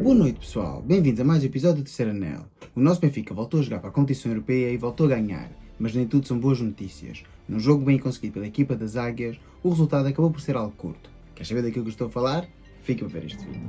Boa noite, pessoal. Bem-vindos a mais um episódio do Terceiro Anel. O nosso Benfica voltou a jogar para a competição europeia e voltou a ganhar, mas nem tudo são boas notícias. Num jogo bem conseguido pela equipa das Águias, o resultado acabou por ser algo curto. Quer saber daquilo que eu estou a falar? Fique para ver este vídeo.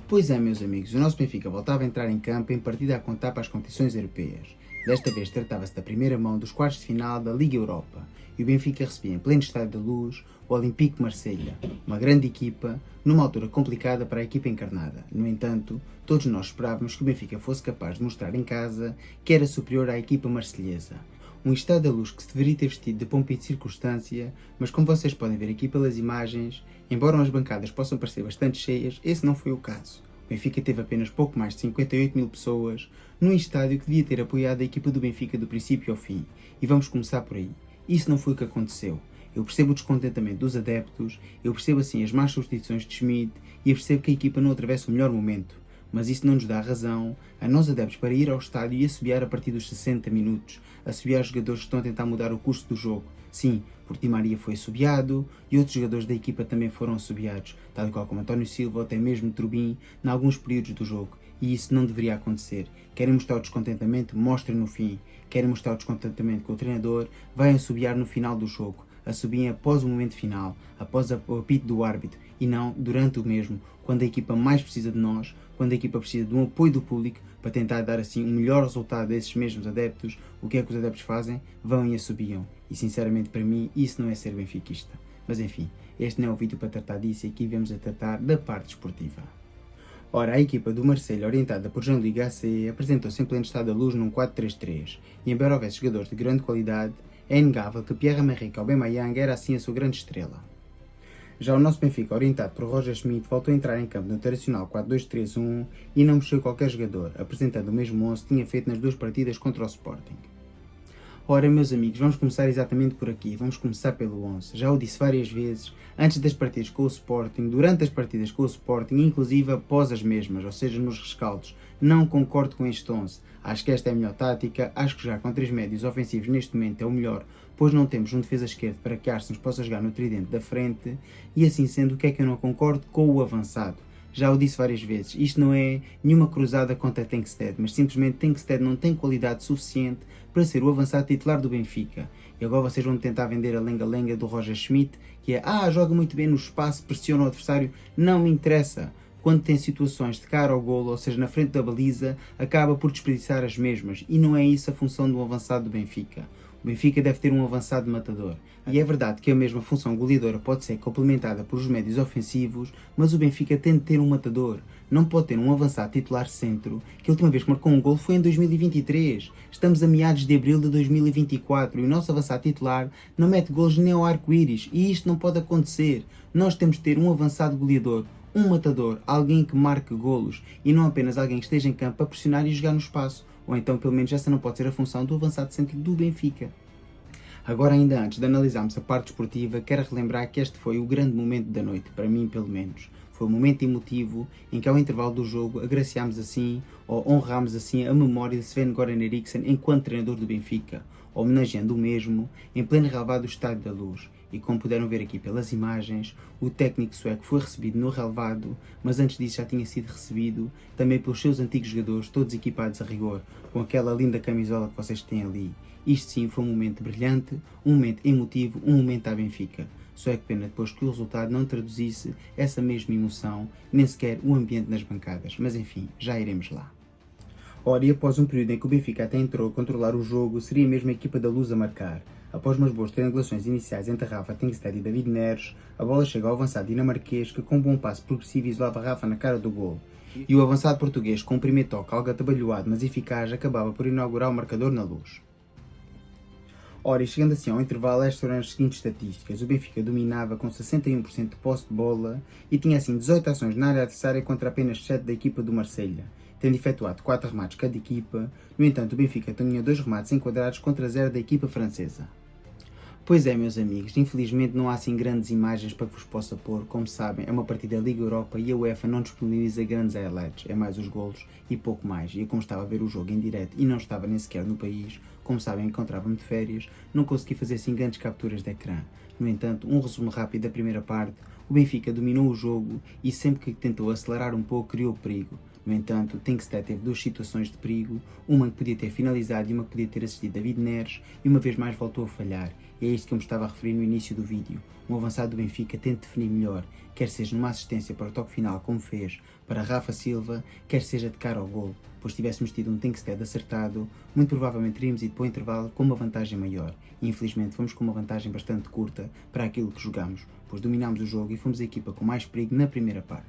Pois é, meus amigos, o nosso Benfica voltava a entrar em campo em partida a contar para as competições europeias. Desta vez tratava-se da primeira mão dos quartos de final da Liga Europa e o Benfica recebia em pleno Estádio da Luz o Olympique de Marselha, uma grande equipa, numa altura complicada para a equipa encarnada. No entanto, todos nós esperávamos que o Benfica fosse capaz de mostrar em casa que era superior à equipa marselhesa. Um Estádio da Luz que se deveria ter vestido de pompa e de circunstância, mas como vocês podem ver aqui pelas imagens, embora as bancadas possam parecer bastante cheias, esse não foi o caso. O Benfica teve apenas pouco mais de 58 mil pessoas num estádio que devia ter apoiado a equipa do Benfica do princípio ao fim. E vamos começar por aí. Isso não foi o que aconteceu. Eu percebo o descontentamento dos adeptos, eu percebo assim as más substituições de Schmidt e eu percebo que a equipa não atravessa o melhor momento. Mas isso não nos dá razão a nós adeptos para ir ao estádio e assobiar a partir dos 60 minutos, assobiar os jogadores que estão a tentar mudar o curso do jogo. Sim, porque Di Maria foi assobiado e outros jogadores da equipa também foram assobiados, tal e qual como António Silva ou até mesmo Trubin, em alguns períodos do jogo. E isso não deveria acontecer. Querem mostrar o descontentamento? Mostrem no fim. Querem mostrar o descontentamento com o treinador? Vai assobiar no final do jogo. Assobiem após o momento final, após o apito do árbitro e não durante o mesmo, quando a equipa mais precisa de nós, quando a equipa precisa de um apoio do público para tentar dar assim um melhor resultado a esses mesmos adeptos. O que é que os adeptos fazem? Vão e assobiam. E sinceramente para mim isso não é ser benfiquista. Mas enfim, este não é o vídeo para tratar disso e aqui vamos a tratar da parte desportiva. Ora, a equipa do Marselha, orientada por Jean-Louis Gasset, apresentou-se em pleno estado da luz num 4-3-3 e embora houvesse jogadores de grande qualidade, é inegável que Pierre-Emerick Aubameyang era assim a sua grande estrela. Já o nosso Benfica, orientado por Roger Schmidt, voltou a entrar em campo no tradicional 4-2-3-1 e não mexeu qualquer jogador, apresentando o mesmo 11 que tinha feito nas duas partidas contra o Sporting. Ora, meus amigos, vamos começar exatamente por aqui, vamos começar pelo 11. Já o disse várias vezes, antes das partidas com o Sporting, durante as partidas com o Sporting, inclusive após as mesmas, ou seja, nos rescaldos. Não concordo com este 11. Acho que esta é a melhor tática, acho que jogar com 3 médios ofensivos neste momento é o melhor, pois não temos um defesa esquerdo para que Arsens possa jogar no tridente da frente, e assim sendo, o que é que eu não concordo? Com o avançado. Já o disse várias vezes, isto não é nenhuma cruzada contra Tenkstead, mas simplesmente Tenkstead não tem qualidade suficiente para ser o avançado titular do Benfica. E agora vocês vão tentar vender a lenga-lenga do Roger Schmidt, que é, joga muito bem no espaço, pressiona o adversário. Não me interessa. Quando tem situações de cara ao golo, ou seja, na frente da baliza, acaba por desperdiçar as mesmas. E não é isso a função do avançado do Benfica. O Benfica deve ter um avançado matador. E é verdade que a mesma função goleadora pode ser complementada por os médios ofensivos, mas o Benfica tem de ter um matador. Não pode ter um avançado titular centro, que a última vez que marcou um gol foi em 2023. Estamos a meados de abril de 2024 e o nosso avançado titular não mete golos nem ao arco-íris. E isto não pode acontecer. Nós temos de ter um avançado goleador, um matador, alguém que marque golos e não apenas alguém que esteja em campo a pressionar e jogar no espaço. Ou então, pelo menos, essa não pode ser a função do avançado centro do Benfica. Agora, ainda antes de analisarmos a parte desportiva, quero relembrar que este foi o grande momento da noite, para mim pelo menos. Foi um momento emotivo em que ao intervalo do jogo agraciámos assim, ou honrámos assim a memória de Sven-Göran Eriksson enquanto treinador do Benfica, homenageando o mesmo em pleno relvado do Estádio da Luz. E como puderam ver aqui pelas imagens, o técnico sueco foi recebido no relvado, mas antes disso já tinha sido recebido também pelos seus antigos jogadores, todos equipados a rigor, com aquela linda camisola que vocês têm ali. Isto sim foi um momento brilhante, um momento emotivo, um momento à Benfica. Só é que pena depois que o resultado não traduzisse essa mesma emoção, nem sequer o ambiente nas bancadas. Mas enfim, já iremos lá. Ora, e após um período em que o Benfica até entrou a controlar o jogo, seria mesmo a equipa da Luz a marcar. Após umas boas triangulações iniciais entre Rafa, Tenkstead e David Neres, a bola chega ao avançado dinamarquês que com um bom passo progressivo isolava Rafa na cara do gol. E o avançado português, com um primeiro toque algo atabalhoado mas eficaz, acabava por inaugurar o marcador na Luz. Ora, e chegando assim ao intervalo, estas foram as seguintes estatísticas. O Benfica dominava com 61% de posse de bola e tinha assim 18 ações na área adversária contra apenas 7 da equipa do Marselha, tendo efetuado 4 remates cada equipa. No entanto, o Benfica tinha 2 remates enquadrados contra 0 da equipa francesa. Pois é, meus amigos, infelizmente não há assim grandes imagens para que vos possa pôr. Como sabem, é uma partida da Liga Europa e a UEFA não disponibiliza grandes highlights, é mais os golos e pouco mais. E eu, como estava a ver o jogo em direto e não estava nem sequer no país, como sabem, encontrava-me de férias, não consegui fazer assim grandes capturas de ecrã. No entanto, um resumo rápido da primeira parte: o Benfica dominou o jogo e sempre que tentou acelerar um pouco criou perigo. No entanto, o Tengsted teve duas situações de perigo, uma que podia ter finalizado e uma que podia ter assistido David Neres, e uma vez mais voltou a falhar. E é isto que eu me estava a referir no início do vídeo. Um avançado do Benfica tenta definir melhor, quer seja numa assistência para o toque final, como fez para Rafa Silva, quer seja de cara ao golo, pois se tivéssemos tido um Tengsted acertado, muito provavelmente teríamos ido para o intervalo com uma vantagem maior. E infelizmente fomos com uma vantagem bastante curta para aquilo que jogamos, pois dominámos o jogo e fomos a equipa com mais perigo na primeira parte.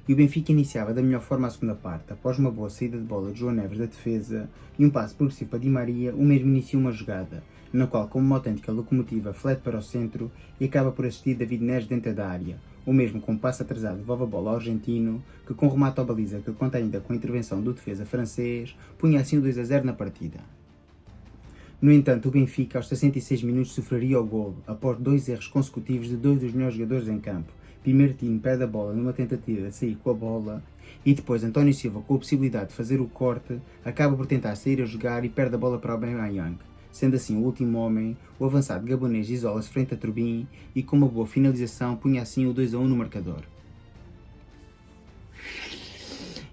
E o Benfica iniciava da melhor forma a segunda parte, após uma boa saída de bola de João Neves da defesa e um passe progressivo para Di Maria, o mesmo inicia uma jogada, na qual, como uma autêntica locomotiva, flete para o centro e acaba por assistir David Neres dentro da área. O mesmo com um passe atrasado devolve a bola ao argentino, que com remate ao baliza, que conta ainda com a intervenção do defesa francês, punha assim o 2-0 na partida. No entanto, o Benfica, aos 66 minutos, sofreria o golo, após dois erros consecutivos de dois dos melhores jogadores em campo. Primeiro Tino perde a bola numa tentativa de sair com a bola e depois António Silva, com a possibilidade de fazer o corte, acaba por tentar sair a jogar e perde a bola para o Aubameyang. Sendo assim o último homem, o avançado gabonês isola-se frente a Turbin e com uma boa finalização punha assim o 2-1 no marcador.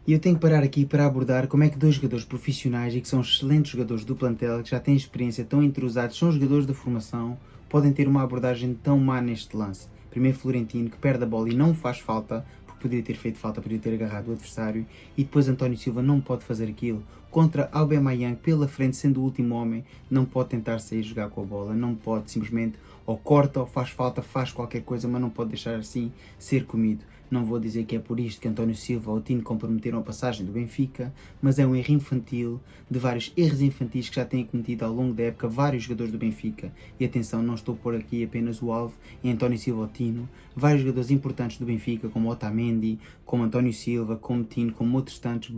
E eu tenho que parar aqui para abordar como é que dois jogadores profissionais e que são excelentes jogadores do plantel, que já têm experiência, tão entrosados, são jogadores da formação, podem ter uma abordagem tão má neste lance. Primeiro Florentino, que perde a bola e não faz falta, porque poderia ter feito falta, poderia ter agarrado o adversário, e depois António Silva não pode fazer aquilo. Contra Aubameyang, pela frente, sendo o último homem, não pode tentar sair jogar com a bola, não pode simplesmente ou corta ou faz falta, faz qualquer coisa, mas não pode deixar assim ser comido. Não vou dizer que é por isto que António Silva ou Tino comprometeram a passagem do Benfica, mas é um erro infantil, de vários erros infantis que já têm cometido ao longo da época vários jogadores do Benfica. E atenção, não estou a pôr aqui apenas o alvo em António Silva ou Tino, vários jogadores importantes do Benfica, como Otamendi, como António Silva, como Tino, como outros tantos,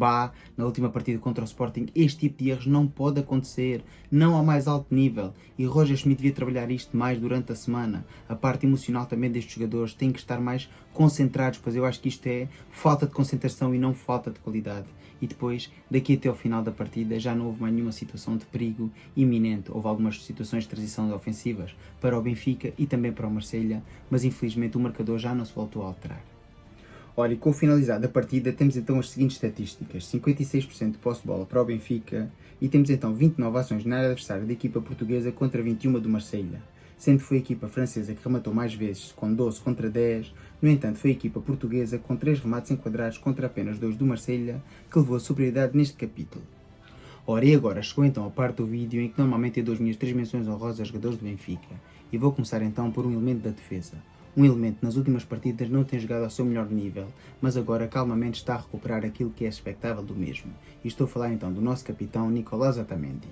na última partida contra o Sporting. Este tipo de erros não pode acontecer, não ao mais alto nível, e Roger Schmidt devia trabalhar isto mais durante a semana. A parte emocional também destes jogadores tem que estar mais concentrados, pois eu acho que isto é falta de concentração e não falta de qualidade. E depois, daqui até ao final da partida, já não houve mais nenhuma situação de perigo iminente. Houve algumas situações de transição ofensivas para o Benfica e também para o Marselha, mas infelizmente o marcador já não se voltou a alterar. Olha, e com o finalizar da partida temos então as seguintes estatísticas: 56% de posse de bola para o Benfica e temos então 29 ações na área adversária da equipa portuguesa contra 21 do Marselha. Sendo que foi a equipa francesa que rematou mais vezes, com 12 contra 10, no entanto foi a equipa portuguesa com 3 remates enquadrados contra apenas 2 do Marselha que levou a superioridade neste capítulo. Ora, e agora chegou então a parte do vídeo em que normalmente eu dou as minhas 3 menções honrosas aos jogadores do Benfica, e vou começar então por um elemento da defesa. Um elemento que nas últimas partidas não tem jogado ao seu melhor nível, mas agora calmamente está a recuperar aquilo que é expectável do mesmo. E estou a falar então do nosso capitão Nicolás Otamendi,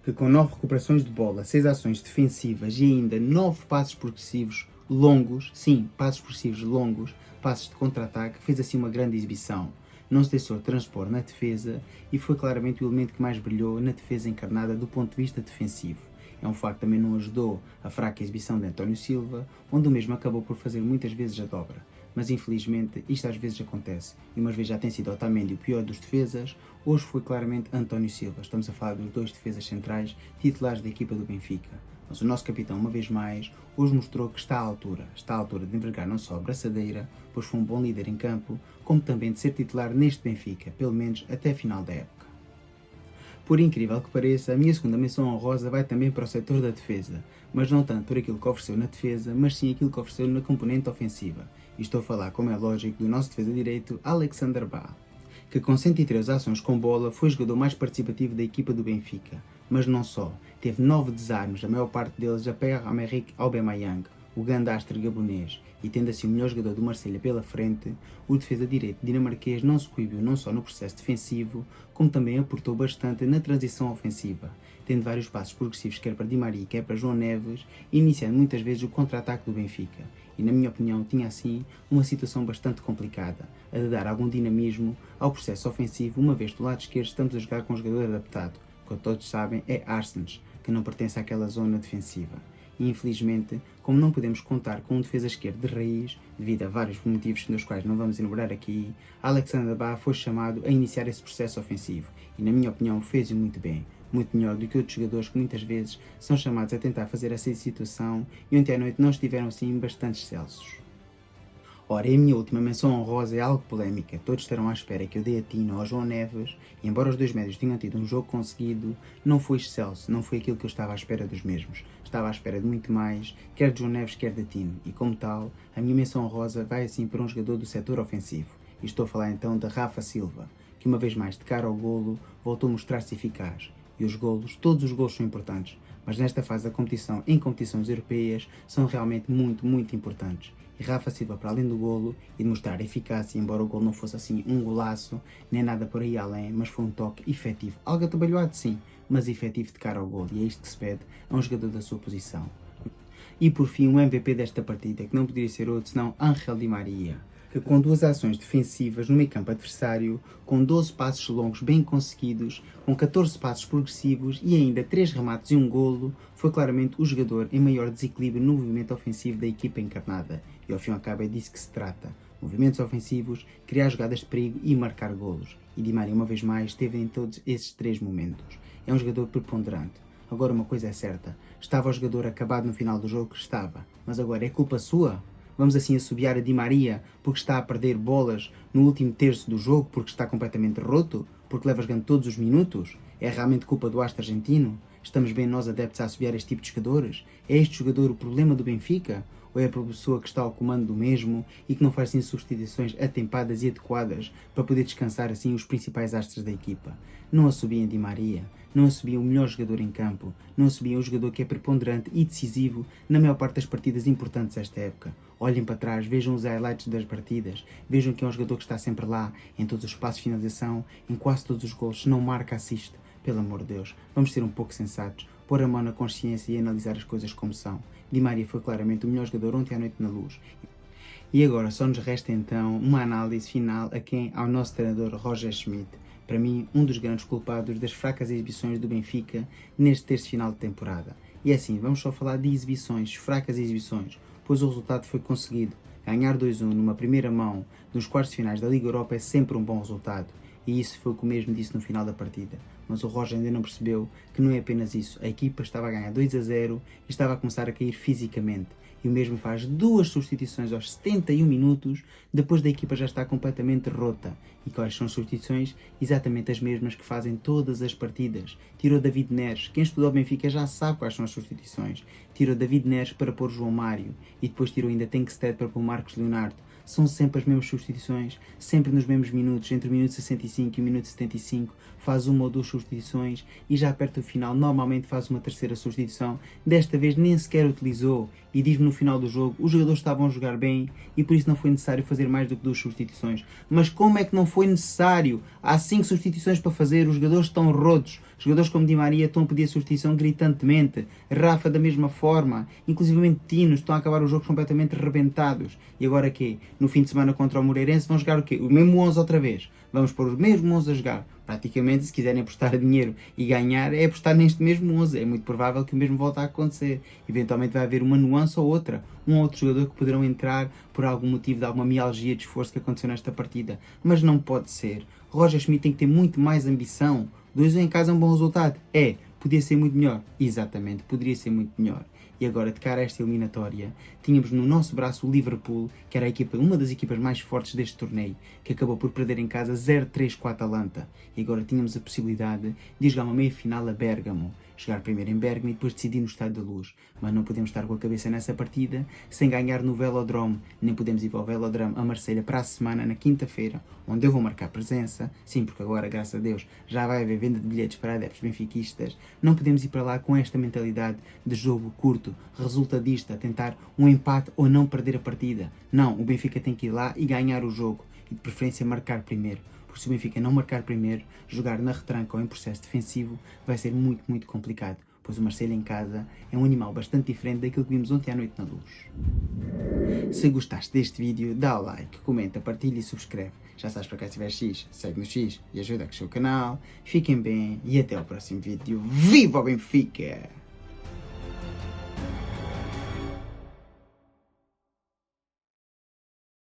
que com 9 recuperações de bola, 6 ações defensivas e ainda 9 passos progressivos longos, sim, passos progressivos longos, passos de contra-ataque, fez assim uma grande exibição. Não se deixou transpor na defesa e foi claramente o elemento que mais brilhou na defesa encarnada do ponto de vista defensivo. É um facto que também não ajudou a fraca exibição de António Silva, onde o mesmo acabou por fazer muitas vezes a dobra. Mas infelizmente isto às vezes acontece, e umas vezes já tem sido Otamendi o pior dos defesas, hoje foi claramente António Silva. Estamos a falar dos dois defesas centrais titulares da equipa do Benfica. Mas o nosso capitão, uma vez mais, hoje mostrou que está à altura de envergar não só a braçadeira, pois foi um bom líder em campo, como também de ser titular neste Benfica, pelo menos até a final da época. Por incrível que pareça, a minha segunda menção honrosa vai também para o setor da defesa, mas não tanto por aquilo que ofereceu na defesa, mas sim aquilo que ofereceu na componente ofensiva. E estou a falar, como é lógico, do nosso defesa direito, Alexander Bah, que com 103 ações com bola foi o jogador mais participativo da equipa do Benfica. Mas não só, teve 9 desarmes, a maior parte deles a Pierre-Emerick Aubameyang, o grande astre gabonês, e tendo assim o melhor jogador do Marselha pela frente, o defesa direito dinamarquês não se coibiu não só no processo defensivo, como também aportou bastante na transição ofensiva, tendo vários passos progressivos quer para Di Maria, quer para João Neves, iniciando muitas vezes o contra-ataque do Benfica. E na minha opinião tinha assim uma situação bastante complicada, a de dar algum dinamismo ao processo ofensivo, uma vez do lado esquerdo estamos a jogar com um jogador adaptado, que todos sabem é Arsens, que não pertence àquela zona defensiva. e infelizmente, como não podemos contar com um defesa esquerdo de raiz, devido a vários motivos dos quais não vamos enumerar aqui, Alexander Bah foi chamado a iniciar esse processo ofensivo e, na minha opinião, fez-o muito bem. Muito melhor do que outros jogadores que muitas vezes são chamados a tentar fazer essa situação e ontem à noite não estiveram assim bastante excelsos. Ora, a minha última menção honrosa é algo polémica. Todos estarão à espera que eu dê a Tino ao João Neves, e embora os dois médios tenham tido um jogo conseguido, não foi excelso, não foi aquilo que eu estava à espera dos mesmos. Estava à espera de muito mais, quer de João Neves, quer de Tino, e como tal, a minha menção honrosa vai assim para um jogador do setor ofensivo. E estou a falar então de Rafa Silva, que uma vez mais, de cara ao golo, voltou a mostrar-se eficaz. E os golos, todos os golos são importantes, mas nesta fase da competição, em competições europeias, são realmente muito importantes. E Rafa Silva, para além do golo e de mostrar eficácia, embora o golo não fosse assim um golaço, nem nada por aí além, mas foi um toque efetivo. Algo atabalhoado sim, mas efetivo de cara ao golo, e é isto que se pede a um jogador da sua posição. E por fim, o MVP desta partida, que não poderia ser outro senão Ángel Di Maria, que com duas ações defensivas no meio campo adversário, com 12 passos longos bem conseguidos, com 14 passos progressivos e ainda 3 remates e um golo, foi claramente o jogador em maior desequilíbrio no movimento ofensivo da equipa encarnada. E ao fim e ao cabo é disso que se trata. Movimentos ofensivos, criar jogadas de perigo e marcar golos. E Di Maria uma vez mais esteve em todos esses 3 momentos. É um jogador preponderante. Agora uma coisa é certa, estava o jogador acabado no final do jogo? Estava. Mas agora é culpa sua? Vamos assim assobiar a Di Maria porque está a perder bolas no último terço do jogo, porque está completamente roto, porque leva jogando todos os minutos? É realmente culpa do astro argentino? Estamos bem nós adeptos a assobiar este tipo de jogadores? É este jogador o problema do Benfica? Ou é a pessoa que está ao comando do mesmo e que não faz assim substituições atempadas e adequadas para poder descansar assim os principais astros da equipa? Não assobiem Di Maria, não assobiem o melhor jogador em campo, não assobiem o jogador que é preponderante e decisivo na maior parte das partidas importantes desta época. Olhem para trás, vejam os highlights das partidas, vejam que é um jogador que está sempre lá, em todos os passos de finalização, em quase todos os gols, se não marca, assiste. Pelo amor de Deus, vamos ser um pouco sensatos, pôr a mão na consciência e analisar as coisas como são. Di Maria foi claramente o melhor jogador ontem à noite na Luz. E agora só nos resta então uma análise final ao nosso treinador Roger Schmidt. Para mim, um dos grandes culpados das fracas exibições do Benfica neste terço final de temporada. E assim, vamos só falar de exibições, fracas exibições, pois o resultado foi conseguido. Ganhar 2-1 numa primeira mão nos quartos de finais da Liga Europa é sempre um bom resultado. E isso foi o que o mesmo disse no final da partida. Mas o Roger ainda não percebeu que não é apenas isso. A equipa estava a ganhar 2-0 e estava a começar a cair fisicamente. E o mesmo faz 2 substituições aos 71 minutos, depois da equipa já estar completamente rota. E quais são as substituições? Exatamente as mesmas que fazem todas as partidas. Tirou David Neres. Quem estudou o Benfica já sabe quais são as substituições. Tirou David Neres para pôr João Mário. E depois tirou ainda Tenkstead para pôr Marcos Leonardo. São sempre as mesmas substituições, sempre nos mesmos minutos, entre o minuto 65 e o minuto 75, faz 1 ou 2 substituições e já perto do final normalmente faz uma terceira substituição, desta vez nem sequer utilizou e diz-me no final do jogo, os jogadores estavam a jogar bem e por isso não foi necessário fazer mais do que 2 substituições. Mas como é que não foi necessário? Há 5 substituições para fazer, os jogadores estão rotos, jogadores como Di Maria estão a pedir substituição gritantemente, Rafa da mesma forma, inclusive Tino estão a acabar os jogos completamente rebentados. E agora quê? No fim de semana contra o Moreirense vão jogar o quê? O mesmo 11 outra vez. Vamos pôr o mesmo 11 a jogar. Praticamente, se quiserem apostar dinheiro e ganhar, é apostar neste mesmo 11. É muito provável que o mesmo volte a acontecer. Eventualmente vai haver uma nuance ou outra. Um ou outro jogador que poderão entrar por algum motivo de alguma mialgia de esforço que aconteceu nesta partida. Mas não pode ser. Roger Schmidt tem que ter muito mais ambição. 2-1 em casa é um bom resultado. Podia ser muito melhor. Exatamente, poderia ser muito melhor. E agora, de cara a esta eliminatória, tínhamos no nosso braço o Liverpool, que era uma das equipas mais fortes deste torneio, que acabou por perder em casa 0-3 com a Atalanta. E agora tínhamos a possibilidade de jogar uma meia-final a Bérgamo. Jogar primeiro em Bérgamo e depois decidir no Estádio da Luz. Mas não podemos estar com a cabeça nessa partida sem ganhar no Velodrome. Nem podemos ir para o Velodrome a Marselha para a semana, na quinta-feira, onde eu vou marcar presença. Sim, porque agora, graças a Deus, já vai haver venda de bilhetes para adeptos benfiquistas. Não podemos ir para lá com esta mentalidade de jogo curto, resultadista, tentar um empate ou não perder a partida. Não, o Benfica tem que ir lá e ganhar o jogo. E de preferência marcar primeiro. Porque se o Benfica não marcar primeiro, jogar na retranca ou em processo defensivo vai ser muito complicado. Pois o Marselha em casa é um animal bastante diferente daquilo que vimos ontem à noite na Luz. Se gostaste deste vídeo, dá o like, comenta, partilha e subscreve. Já sabes, para cá se tiver X, segue no X e ajuda a crescer o canal. Fiquem bem e até ao próximo vídeo. Viva o Benfica!